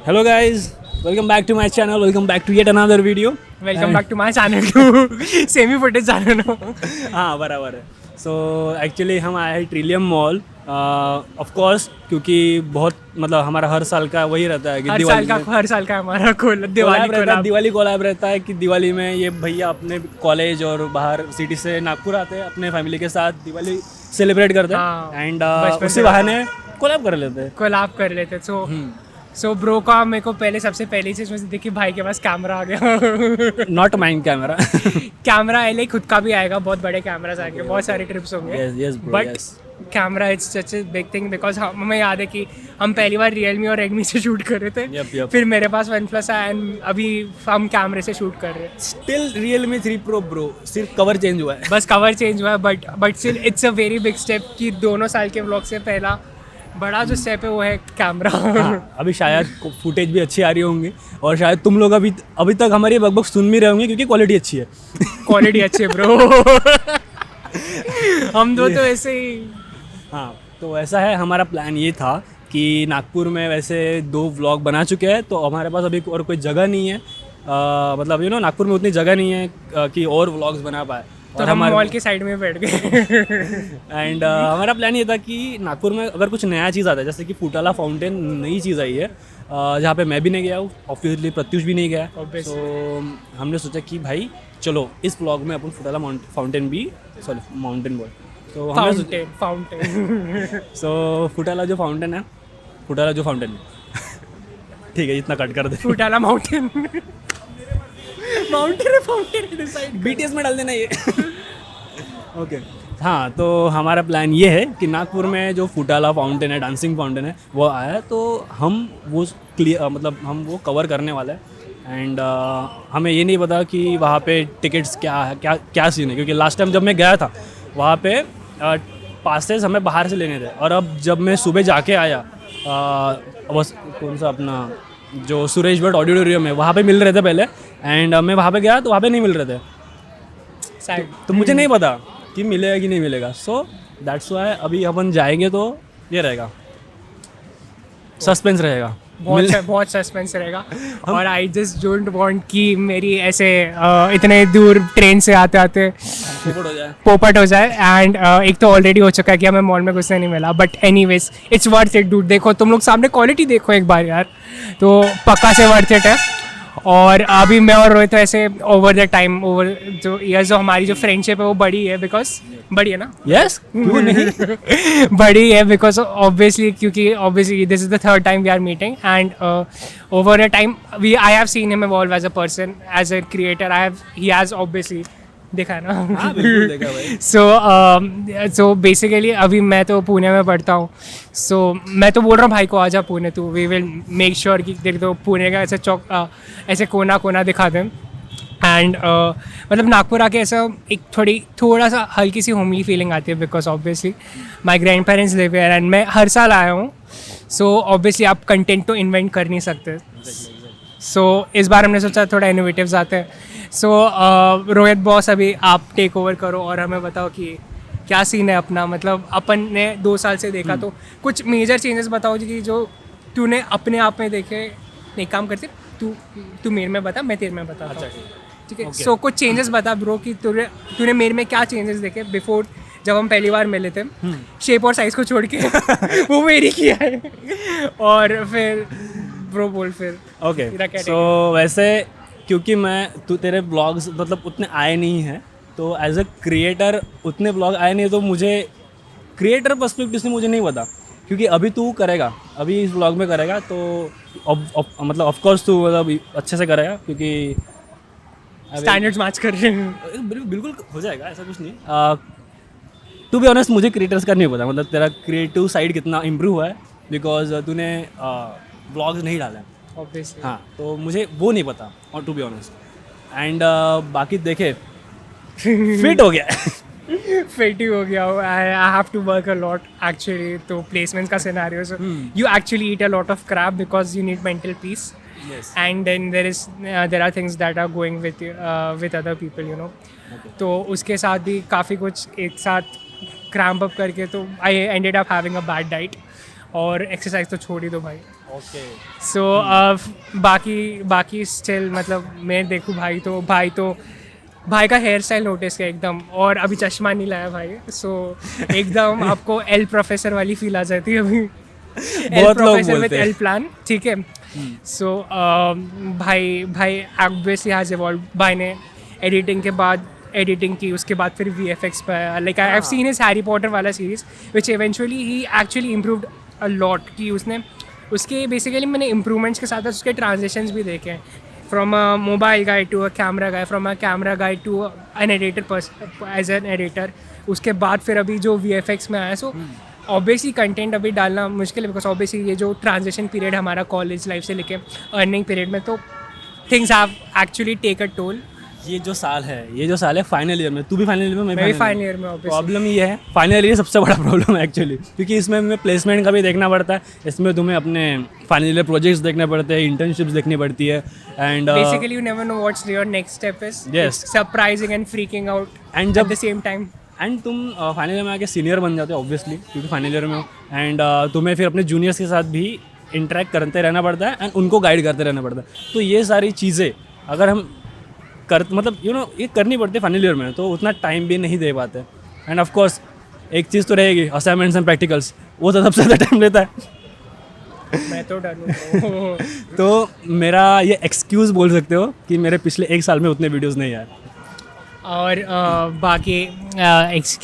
Hello guys, welcome back to my channel. Welcome back to yet another video. Welcome back to my channel to semi footage channel हाँ बराबर है. So actually हम आए हैं Trillium mall. Of course क्योंकि बहुत मतलब हमारा हर साल का वही रहता है कि हर साल का हमारा दिवाली कोलैब रहता है कि दिवाली में ये भैया अपने कॉलेज और बाहर सिटी से नागपुर आते हैं अपने फैमिली के साथ दिवाली सेलिब्रेट करते हैं एंड उसी बहाने कोलैब कर लेते हैं. सो ब्रो का मेरे को पहले सबसे पहली चीज़ मुझे देखी भाई के पास कैमरा आ गया. Not mind camera. कैमरा है खुद का भी आएगा, बहुत बड़े कैमरास आएंगे, बहुत सारे ट्रिप्स होंगे. But camera it's such a big thing because हमें याद है कि हम पहली बार रियलमी और रेडमी से शूट कर रहे थे. फिर मेरे पास OnePlus आया एंड अभी हम कैमरे से शूट कर रहे हैं. स्टिल रियलमी 3 Pro ब्रो, सिर्फ कवर चेंज हुआ है. बस कवर चेंज हुआ है but still it's a very big step कि 2 साल के व्लॉग से पहला बड़ा जो स्टेप है वो है कैमरा. अभी शायद फुटेज भी अच्छी आ रही होंगी और शायद तुम लोग अभी तक हमारी बकबक सुन भी रहे होंगे क्योंकि क्वालिटी अच्छी है. क्वालिटी अच्छी है ब्रो. हम दो तो ऐसे ही. हाँ तो ऐसा है. हमारा प्लान ये था कि नागपुर में वैसे 2 व्लॉग बना चुके हैं तो हमारे पास अभी और कोई जगह नहीं है. मतलब नागपुर में उतनी जगह नहीं है कि और व्लॉग्स बना पाए. तो हम मॉल के साइड में बैठ गए. एंड हमारा प्लान ये था कि नागपुर में अगर कुछ नया चीज़ आता है जैसे कि फुटाला फाउंटेन नई चीज़ आई है जहाँ पे मैं भी नहीं गया हूँ, ऑब्वियसली प्रत्युष भी नहीं गया. तो हमने सोचा कि भाई चलो इस व्लॉग में अपन फुटाला फाउंटेन भी माउंटेन बोल तो फाउंटेन सो फुटाला जो फाउंटेन है ठीक है इतना कट कर दे. फुटाला माउंटेन फाउंटेन BTS में डाल देना ये. ओके हाँ तो हमारा प्लान ये है कि नागपुर में जो फुटाला फाउंटेन है, डांसिंग फाउंटेन है, वो आया है तो हम वो मतलब हम वो कवर करने वाले हैं. एंड हमें ये नहीं पता कि वहाँ पे टिकट्स क्या सीन है क्योंकि लास्ट टाइम जब मैं गया था वहाँ पे पासेस हमें बाहर से लेने थे और अब जब मैं सुबह जाके आया बस कौन सा अपना जो सुरेश भट्ट ऑडिटोरियम है वहाँ पे मिल रहे थे पहले एंड मैं वहाँ पे गया तो वहाँ पे नहीं मिल रहे थे. तो मुझे नहीं पता कि मिलेगा कि नहीं मिलेगा. सो दैट्स व्हाई अभी अपन जाएंगे तो ये रहेगा, सस्पेंस रहेगा, बहुत सस्पेंस रहेगा. और आई जस्ट डोंट वांट कि मेरी ऐसे इतने दूर ट्रेन से आते आते पोपट हो जाए. एंड एक तो ऑलरेडी हो चुका है कि हमें मॉल में घुसने नहीं मिला. But anyways it's worth it dude. देखो तुम लोग सामने क्वालिटी देखो एक बार यार, तो पक्का से वर्थ इट है. और अभी मैं और रोहित ऐसे ओवर द टाइम ओवर जो ईयर्स जो हमारी जो फ्रेंडशिप है वो बड़ी है बिकॉज बड़ी है ना. यस क्यों नहीं. बड़ी है because obviously this is the third time we are meeting and over a time I have seen him evolve as a person as a creator. He has obviously देखा है ना. सो बेसिकली अभी मैं तो पुणे में पढ़ता हूँ. सो मैं तो बोल रहा हूँ भाई को आजा पुणे तू, वी विल मेक श्योर कि देख तो पुणे का ऐसे ऐसे कोना दिखा दें. एंड मतलब नागपुर आके ऐसा एक थोड़ा सा हल्की सी होमली फीलिंग आती है because obviously my grand parents live here and मैं हर साल आया हूँ. सो ऑब्वियसली आप कंटेंट तो इन्वेंट कर नहीं सकते. सो इस बार हमने सोचा थोड़ा इनोवेटिव्स आते हैं. सो रोहित बॉस अभी आप टेक ओवर करो और हमें बताओ कि क्या सीन है अपना. मतलब अपन ने 2 साल से देखा तो कुछ मेजर चेंजेस बताओ कि जो तूने अपने आप में देखे. एक काम करते तू मेरे में बता, मैं तेरे में बता. अच्छा ठीक है. सो कुछ चेंजेस बता ब्रो कि तूने मेरे में क्या चेंजेस देखे बिफोर जब हम पहली बार मिले थे. शेप और साइज को छोड़ के वो मेरी किया है. और फिर ब्रो बोल फिर. ओके सो वैसे क्योंकि तेरे ब्लॉग्स मतलब उतने आए नहीं हैं तो एज अ क्रिएटर उतने ब्लॉग आए नहीं तो मुझे क्रिएटर पर्सपेक्टिव से मुझे नहीं पता क्योंकि अभी तू करेगा, अभी इस ब्लॉग में करेगा तो मतलब ऑफ कोर्स तू मतलब अच्छे से करेगा क्योंकि स्टैंडर्ड्स मैच कर रहे हैं. बिल्कुल हो जाएगा, ऐसा कुछ नहीं. टू बी ऑनेस्ट मुझे क्रिएटर्स का नहीं पता मतलब तेरा क्रिएटिव साइड कितना इम्प्रूव हुआ है बिकॉज तूने ब्लॉग्स नहीं डाला है. Obviously. हाँ तो मुझे वो नहीं पता और टू बी ऑनेस्ट. एंड बाकी देखे फिट हो गया. फिट ही हो गया. I have to work a lot actually. तो प्लेसमेंट्स का scenario so you actually eat a lot of crap because you need mental peace. And then there are things that are going with other people you know. तो उसके साथ भी काफ़ी कुछ एक साथ क्रैम्प अप करके तो I ended up having a bad diet. और एक्सरसाइज तो छोड़ ही दो भाई. ओके सो बाकी स्टिल मतलब मैं देखूँ भाई का हेयर स्टाइल नोटिस किया एकदम, और अभी चश्मा नहीं लाया भाई, सो एकदम आपको एल प्रोफेसर वाली फील आ जाती है अभी। एल बहुत लोग प्रोफेसर विद बोलते हैं। एल प्लान, ठीक है। सो भाई ऑब्वियसली हैज इवॉल्व। भाई ने एडिटिंग के बाद एडिटिंग की, उसके बाद फिर VFX पे आया। Like I have seen his Harry Potter वाला series which eventually he actually improved a lot, कि उसने उसके बेसिकली मैंने इम्प्रूवमेंट्स के साथ साथ उसके ट्रांजिशंस भी देखे हैं, from a mobile guy to a camera guy, from a camera guy to an editor as an editor. उसके बाद फिर अभी जो VFX में आया, सो ऑब्वियसली कंटेंट अभी डालना मुश्किल है, बिकॉज ऑब्वियसली ये जो ट्रांजिशन पीरियड हमारा कॉलेज लाइफ से लेके अर्निंग पीरियड में, तो things have actually take a toll. ये जो साल है फाइनल ईयर में, तू भी फाइनल ईयर में, मैं भी फाइनल ईयर में ऑब्वियसली। प्रॉब्लम ये है, फाइनल ईयर सबसे बड़ा प्रॉब्लम है एक्चुअली, क्योंकि इसमें हमें प्लेसमेंट का भी देखना पड़ता है, इसमें तुम्हें अपने फाइनल ईयर प्रोजेक्ट्स देखने पड़ते हैं, इंटर्नशिप्स देखनी पड़ती है, and Basically, you never know what's your next step is. Yes. It's surprising and freaking out And at जब the same time. एंड तुम फाइनल ईयर में आके सीनियर बन जाते हो ऑब्वियसली, क्योंकि फाइनल ईयर में हो, एंड तुम्हें फिर अपने जूनियर्स के साथ भी इंटरेक्ट करते रहना पड़ता है एंड उनको गाइड करते रहना पड़ता है। तो ये सारी चीज़ें अगर हम मतलब ये करनी पड़ती है फाइनल ईयर में, तो उतना टाइम भी नहीं दे पाते। एंड ऑफ कोर्स एक चीज़ तो रहेगी, असाइनमेंट्स एंड प्रैक्टिकल्स, वो तो सबसे ज़्यादा टाइम लेता है। मैं तो डर हूँ। तो मेरा ये एक्सक्यूज़ बोल सकते हो कि मेरे पिछले 1 साल में उतने वीडियोज़ नहीं आए। और बाकी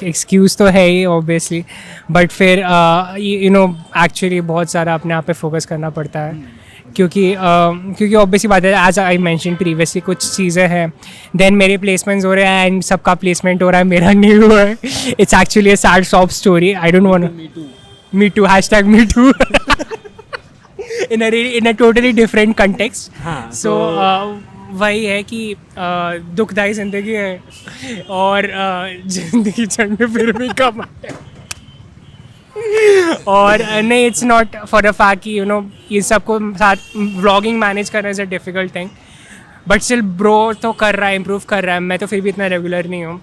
एक्सक्यूज़ तो है ही ऑब्वियसली, बट फिर एक्चुअली बहुत सारा अपने आप पे फोकस करना पड़ता है, क्योंकि ऑब्वियसली बात है, एज आई मेंशन प्रीवियसली कुछ चीज़ें हैं, देन मेरे प्लेसमेंट्स हो रहे हैं एंड सबका प्लेसमेंट हो रहा है, मेरा नहीं हुआ है। It's actually a sad soft story, I don't want. Me too hashtag me too in a totally different context. हाँ, So वही है कि दुखदाई जिंदगी है, और जिंदगी चढ़ने फिर भी कम आते हैं। और नहीं, it's not for a fact कि ये सबको साथ व्लॉगिंग मैनेज करना is a difficult thing, but still bro तो कर रहा है, इम्प्रूव कर रहा है। मैं तो फिर भी इतना रेगुलर नहीं हूँ,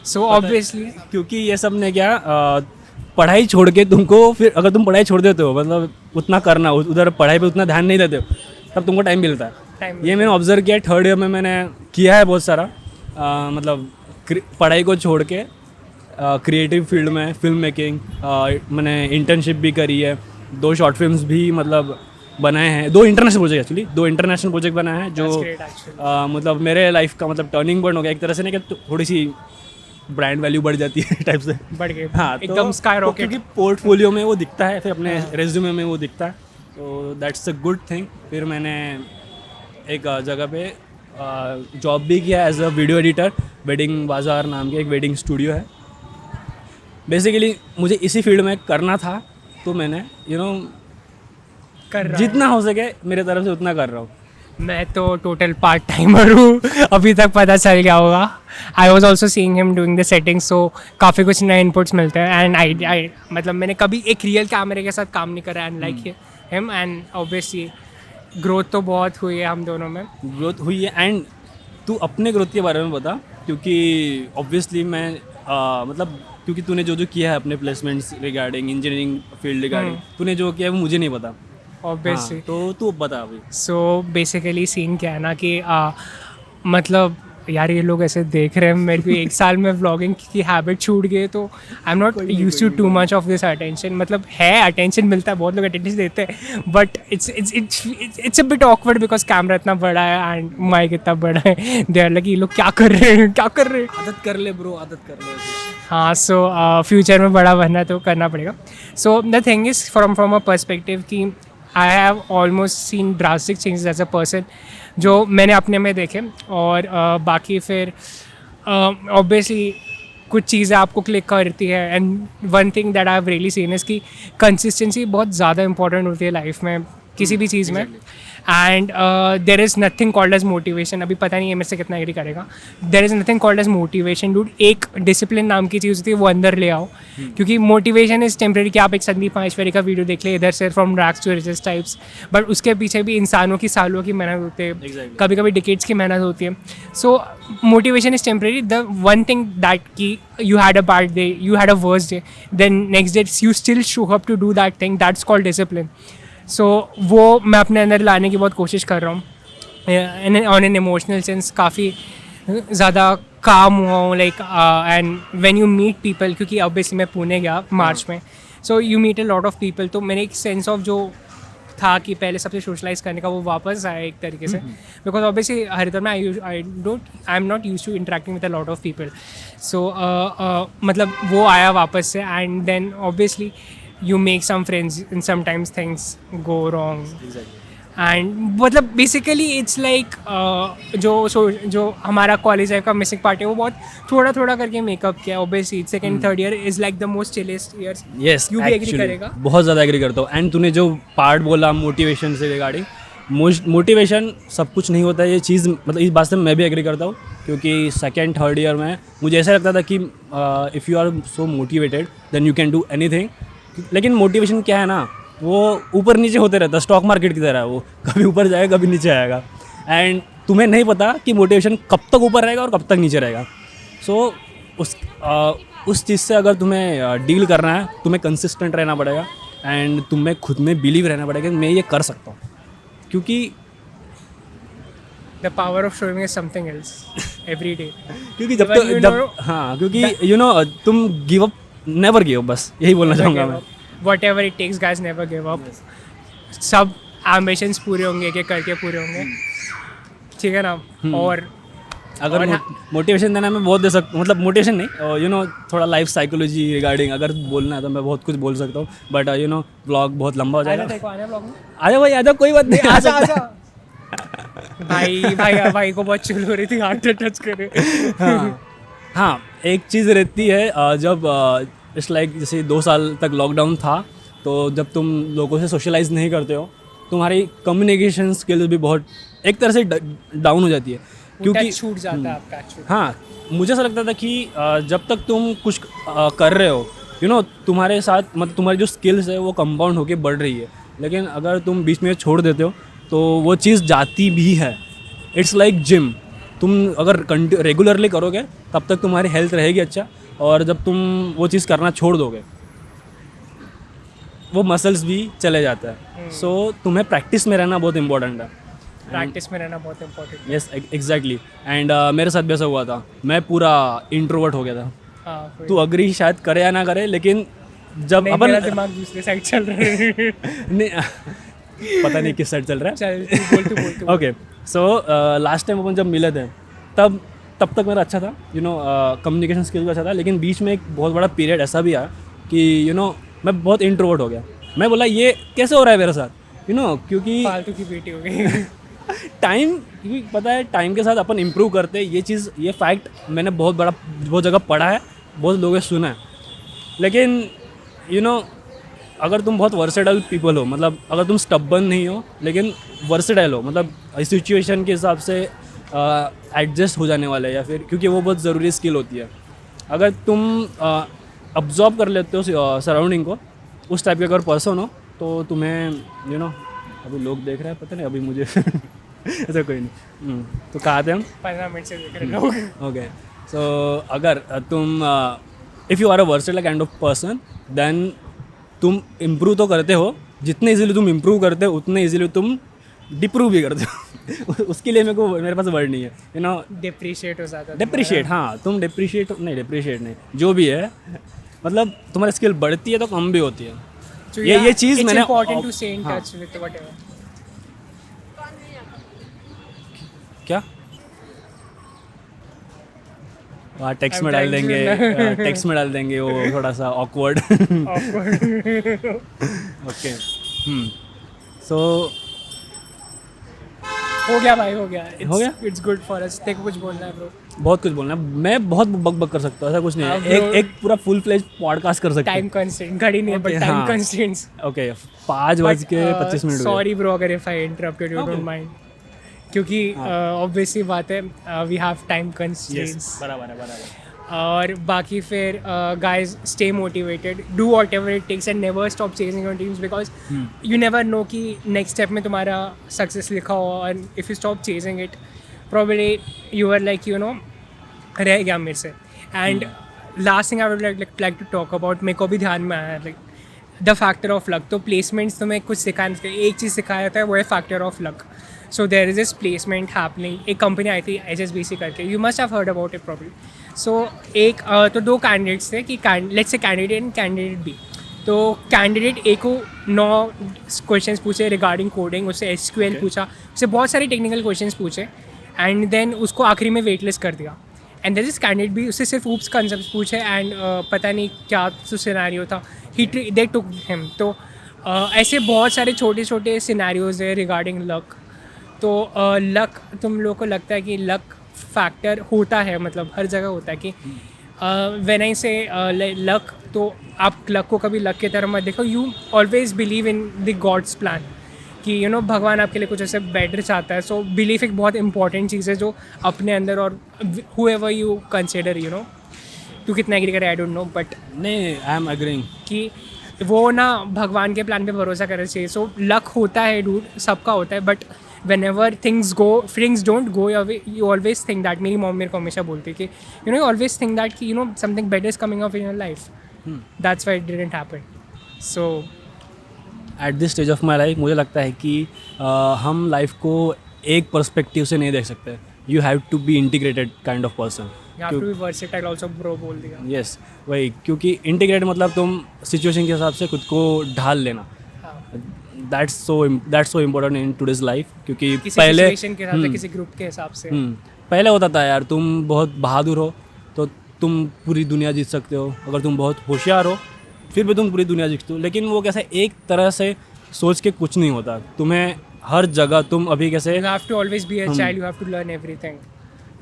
सो ऑब्वियसली क्योंकि ये सब ने क्या पढ़ाई छोड़ के तुमको, फिर अगर तुम पढ़ाई छोड़ देते हो, मतलब उतना करना, उधर पढ़ाई पे उतना ध्यान नहीं देते हो, तब तुमको टाइम मिलता है। ये मैंने ऑब्जर्व किया, 3rd ईयर में मैंने किया है बहुत सारा, मतलब पढ़ाई को छोड़ के क्रिएटिव फील्ड में फिल्म मेकिंग, मैंने इंटर्नशिप भी करी है, 2 शॉर्ट फिल्म्स भी मतलब बनाए हैं, 2 international project actually 2 international project बनाए हैं, जो मतलब मेरे लाइफ का मतलब टर्निंग पॉइंट हो गया एक तरह से, नहीं कि थोड़ी सी ब्रांड वैल्यू बढ़ जाती है टाइप से, बढ़ गए। हाँ, एकदम स्काई रॉकेट, क्योंकि पोर्टफोलियो में वो दिखता है, फिर अपने रेज्यूमे में वो दिखता है, तो दैट्स अ गुड थिंग। फिर मैंने एक जगह पे जॉब भी किया as a video editor, Wedding Bazaar नाम के एक वेडिंग स्टूडियो है। बेसिकली मुझे इसी फील्ड में करना था, तो मैंने कर रहा जितना हो सके मेरे तरफ से उतना कर रहा हूँ। मैं तो टोटल पार्ट टाइमर हूँ, अभी तक पता चल गया होगा। I was also seeing him doing the setting, so काफ़ी कुछ नए इनपुट्स मिलते हैं, एंड आई मतलब मैंने कभी एक रियल कैमरे के साथ काम नहीं करा, and like him, and obviously growth तो बहुत हुई है हम दोनों में। ग्रोथ हुई है, एंड तू अपने ग्रोथ के बारे में बता, क्योंकि ऑब्वियसली मैं मतलब क्योंकि तूने जो किया है अपने placements regarding engineering field regarding, तूने जो किया है वो मुझे नहीं पता ऑब्वियसली। तो तू बता अभी। सो बेसिकली सीन क्या है ना कि मतलब यार ये लोग ऐसे देख रहे हैं, मेरे को 1 साल में व्लॉगिंग की हैबिट छूट गई, तो I am not used to too much of this attention. मतलब है, अटेंशन मिलता है, बहुत लोग अटेंशन देते हैं, but it's a bit awkward because camera इतना बड़ा है एंड माइक इतना बड़ा है। दे आर लाइक ये लोग क्या कर रहे हैं, क्या कर रहे हैं। आदत कर ले ब्रो, आदत कर ले। हाँ, सो फ्यूचर में बड़ा बनना तो करना पड़ेगा। So the thing is from a perspective कि I have almost seen drastic changes as a person, जो मैंने अपने में देखे, और बाकी फिर ऑब्वियसली कुछ चीज़ें आपको क्लिक करती है, and one thing that I have really seen is कि कंसिस्टेंसी बहुत ज़्यादा इंपॉर्टेंट होती है लाइफ में, किसी भी चीज़ में, and there is nothing called as motivation. अभी पता नहीं है मेरे से कितना एग्री करेगा, there is nothing called as motivation dude. एक डिसिप्लिन नाम की चीज़ होती है, वो अंदर ले आओ, क्योंकि मोटिवेशन इज़ टेम्प्रेरी कि आप एक संदीप माहेश्वरी का वीडियो देख ले इधर से, from rags to riches types, but उसके पीछे भी इंसानों की सालों की मेहनत होती है, कभी कभी डिकेड्स की मेहनत होती है। सो motivation is temporary. The one thing that की you had a bad day, you had a worse day, then next day you still show up to do that thing, that's called discipline. सो वो मैं अपने अंदर लाने की बहुत कोशिश कर रहा हूँ ऑन एन इमोशनल सेंस, काफ़ी ज़्यादा काम हुआ हूँ like and when you meet people, क्योंकि ऑब्वियसली मैं पुणे गया मार्च में, so you meet a lot of people, तो मैंने एक सेंस ऑफ जो था कि पहले सबसे सोशलाइज करने का वो वापस आया एक तरीके से, बिकॉज ऑब्वियसली हरिद्वार में I am not use to interacting with a lot of people, so मतलब वो आया वापस से, and then obviously you make some friends and sometimes things go wrong. And मतलब बेसिकली इट्स लाइक जो हमारा कॉलेज लाइफ का मिसिंग पार्ट है वो बहुत थोड़ा थोड़ा करके मेकअप किया. Obviously second third year is like the most chillest years. Yes, you भी एग्री करेगा? बहुत ज़्यादा एग्री करता हूँ. एंड तूने जो पार्ट बोला मोटिवेशन से रिगार्डिंग, मोटिवेशन सब कुछ नहीं होता है, ये चीज़ मतलब इस बात से मैं भी एग्री करता हूँ, क्योंकि सेकेंड थर्ड ईयर में मुझे ऐसा लगता था कि if you are so motivated then you can do anything. लेकिन मोटिवेशन क्या है ना, वो ऊपर नीचे होते रहता है, स्टॉक मार्केट की तरह. वो कभी ऊपर जाएगा कभी नीचे आएगा, एंड तुम्हें नहीं पता कि मोटिवेशन कब तक ऊपर रहेगा और कब तक नीचे रहेगा. सो उस चीज़ से अगर तुम्हें डील करना है, तुम्हें कंसिस्टेंट रहना पड़ेगा एंड तुम्हें खुद में बिलीव रहना पड़ेगा कि मैं ये कर सकता हूँ. क्योंकि the power of showing is something else every day. क्योंकि जब हाँ, क्योंकि यू नो तुम give up, never give up, बस यही बोलना चाहूँगा मैं. Whatever it takes, guys, never give up. सब ambitions पूरे होंगे, एक करके पूरे होंगे, ठीक है ना. और अगर मोटिवेशन देना मैं बहुत दे सकता, मतलब मोटिवेशन नहीं, यू नो थोड़ा लाइफ साइकोलॉजी रिगार्डिंग अगर बोलना है तो मैं बहुत कुछ बोल सकता हूँ, बट यू नो ब्लॉग बहुत लंबा हो जाएगा. आजा भाई आजा, कोई बात नहीं, आजा आजा. भाई को बहुत चिल हो रही थी, हार्ट टच करे. हाँ, एक चीज़ रहती है, जब इट्स लाइक जैसे 2 साल तक लॉकडाउन था, तो जब तुम लोगों से सोशलाइज नहीं करते हो, तुम्हारी कम्युनिकेशन स्किल्स भी बहुत एक तरह से डाउन हो जाती है, क्योंकि छूट जाता है आपका. हाँ, मुझे ऐसा लगता था कि जब तक तुम कुछ कर रहे हो, यू नो तुम्हारे साथ मतलब तुम्हारी जो स्किल्स है वो कंपाउंड होके बढ़ रही है. लेकिन अगर तुम बीच में छोड़ देते हो तो वो चीज़ जाती भी है. इट्स लाइक जिम, तुम अगर रेगुलरली करोगे तब तक तुम्हारी हेल्थ रहेगी अच्छा, और जब तुम वो चीज़ करना छोड़ दोगे वो मसल्स भी चले जाता है. सो तुम्हें प्रैक्टिस में रहना बहुत इंपॉर्टेंट है. प्रैक्टिस में रहना बहुत इंपॉर्टेंट. Yes, exactly. एंड मेरे साथ भी ऐसा हुआ था, मैं पूरा इंट्रोवर्ट हो गया था. हाँ, तू अग्री शायद करे या ना करे, लेकिन जब अपन मेरा दिमाग दूसरे साइड चल रहा है. नहीं पता नहीं किस साइड चल रहा है. चल बोल. ओके, सो लास्ट टाइम अपन जब मिले थे तब तक मेरा अच्छा था, यू नो कम्युनिकेशन स्किल भी अच्छा था. लेकिन बीच में एक बहुत बड़ा पीरियड ऐसा भी आया कि यू नो मैं बहुत इंट्रोवर्ट हो गया. मैं बोला ये कैसे हो रहा है मेरे साथ, यू नो क्योंकि फालतू की बेटी हो गई. टाइम, क्योंकि पता है टाइम के साथ अपन इम्प्रूव करते हैं. ये चीज़, ये फैक्ट मैंने बहुत जगह पढ़ा है, बहुत लोगों से सुना है. लेकिन यू नो अगर तुम बहुत वर्सेटाइल पीपल हो, मतलब अगर तुम स्टबर्न नहीं हो लेकिन वर्सेटाइल हो, मतलब इस सिचुएशन के हिसाब से एडजस्ट हो जाने वाले, या फिर क्योंकि वो बहुत ज़रूरी स्किल होती है. अगर तुम अब्जॉर्ब कर लेते हो सराउंडिंग को, उस टाइप के अगर पर्सन हो, तो तुम्हें यू नो अभी लोग देख रहे हैं, पता नहीं अभी मुझे ऐसा कोई नहीं. तो कहाँ थे हम? 15 मिनट से देख रहे लोग. ओके, सो अगर तुम if you are a versatile kind of person, then तुम इम्प्रूव तो करते हो. जितने इजीली तुम इम्प्रूव करते हो उतने इजीली तुम डिप्रूव भी करते हो. उसके लिए मेरे पास वर्ड नहीं है, यू नो. डिप्रिशिएट हो जाता है. डिप्रिशिएट, हाँ, तुम डिप्रिशिएट नहीं, जो भी है, मतलब तुम्हारी स्किल बढ़ती है तो कम भी होती है. So ये चीज़ मैंने important to stay in touch with whatever. क्या टेक्स्ट में डाल देंगे, टेक्स्ट में डाल देंगे वो थोड़ा सा ऑकवर्ड. ओके, सो हो गया भाई, हो गया. हो गया? It's good for us. तेरे को कुछ बोलना है ब्रो? बहुत कुछ बोलना है. मैं बहुत बक कर सकता हूँ, ऐसा कुछ नहीं है. एक पूरा फुल फ्लेज पॉडकास्ट कर सकते हैं. टाइम कंस्ट्रेंट, घड़ी नहीं, but time constraints. Okay, 5:25 sorry bro अगर if I interrupted, you don't mind, क्योंकि ऑब्वियसली बात है, वी हैव टाइम कंस्ट्रेंट्स. बराबर. और बाकी फिर guys stay motivated, do whatever it takes and never stop chasing your dreams, because you never know कि next step में तुम्हारा सक्सेस लिखा हो, and if you stop chasing it probably you were like, you know, रह गया मेरे से. And last thing I would like to talk about, मेरे को भी ध्यान में आया, like the factor of luck. तो प्लेसमेंट्स तुम्हें कुछ सिखाने, एक चीज़ सिखाया जाता है, वो है factor of luck. So there is this placement happening. एक कंपनी आई थी HSBC करके, you must have heard about it probably. So एक तो 2 कैंडिडेट्स थे कि let's say candidate and candidate B. तो कैंडिडेट ए को 9 क्वेश्चंस पूछे रिगार्डिंग कोडिंग, उससे SQL पूछा, उससे बहुत सारे टेक्निकल क्वेश्चंस पूछे, एंड देन उसको आखिरी में वेटलिस्ट कर दिया. And there is candidate B, उससे सिर्फ ऊप्स कंसेप्ट पूछे एंड पता नहीं क्या तो सिनेरियो था, दे टुक हिम. तो ऐसे बहुत सारे छोटे छोटे सिनेरियोज है रिगार्डिंग लक. तो लक तुम लोगों को लगता है कि लक फैक्टर होता है, मतलब हर जगह होता है कि व्हेन आई से लक, तो आप लक को कभी लक की तरह मत देखो. You always believe in the gods plan कि यू नो भगवान आपके लिए कुछ ऐसे बेटर चाहता है. सो बिलीफ एक बहुत इंपॉर्टेंट चीज़ है जो अपने अंदर, और whoever you consider, you know, तू कितना एग्री करे आई डोंट नो, बट नहीं, आई एम अग्रीइंग कि वो ना भगवान के प्लान पे भरोसा करना चाहिए. सो लक होता है डूड, सबका होता है, but whenever things don't go your way, you always think that. मेरी मॉम मेरे को हमेशा बोलती है कि you always think that कि something better is coming up in your life. That's why it didn't happen. So at this stage of my life मुझे लगता है कि हम लाइफ को एक पर्सपेक्टिव से नहीं देख सकते. You have to be integrated kind of person. you have to be versatile also, bro बोल दिया. यस, वही, क्योंकि इंटीग्रेट मतलब तुम सिचुएशन के हिसाब से खुद को ढाल लेना. That's so important in today's life. क्योंकि किसी पहले सिचुएशन के हिसाब से, किसी ग्रुप के हिसाब से. पहले होता था यार, तुम बहुत बहादुर हो तो तुम पूरी दुनिया जीत सकते हो, अगर तुम बहुत होशियार हो फिर भी तुम पूरी दुनिया जीतते हो. लेकिन वो कैसे एक तरह से सोच के कुछ नहीं होता. तुम्हें हर जगह तुम अभी कैसे You have to always be a child. You have to learn everything,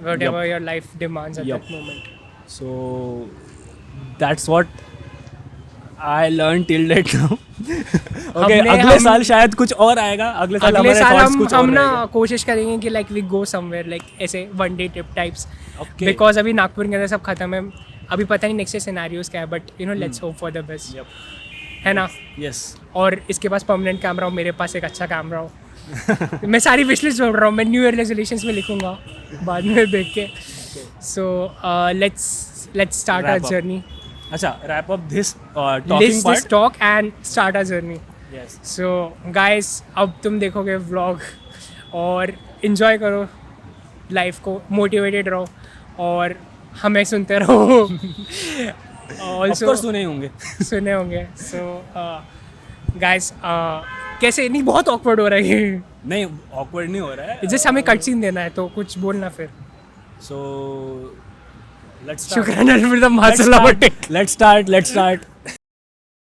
whatever your life demands at that moment. So that's what I learned till date now. Okay, अगले साल शायद कुछ और आएगा. अगले साल हमारे thoughts कुछ और हम ना रहेगा. कोशिश करेंगे कि like we go somewhere, like ऐसे one day trip types. Okay. Because अभी नागपुर के अंदर सब खत्म है. अभी पता नहीं नेक्स्ट सिनेरियोज क्या है, but let's hope for the best. है ना. Yes. और इसके पास परमानेंट कैमरा हो, मेरे पास एक अच्छा कैमरा हो. मैं सारी विश लिस्ट जोड़ रहा हूँ, मैं न्यू ईयर रेजोल्यूशंस में लिखूंगा बाद में देख के. So let's start our journey. अच्छा, wrap up this talking part. Let's talk and start our journey. Yes. So guys, अब तुम देखोगे व्लॉग और इन्जॉय करो लाइफ को, मोटिवेटेड रहो और हमें सुनते रहो. Of course सुने होंगे. सुने होंगे. So guys, कैसे नहीं, बहुत awkward हो रहा है ये. नहीं, awkward नहीं हो रहा है. जस्ट हमें कट सीन देना है तो कुछ बोलना फिर. So let's start. शुक्राना फिर तो माशाल्लाह. Let's start.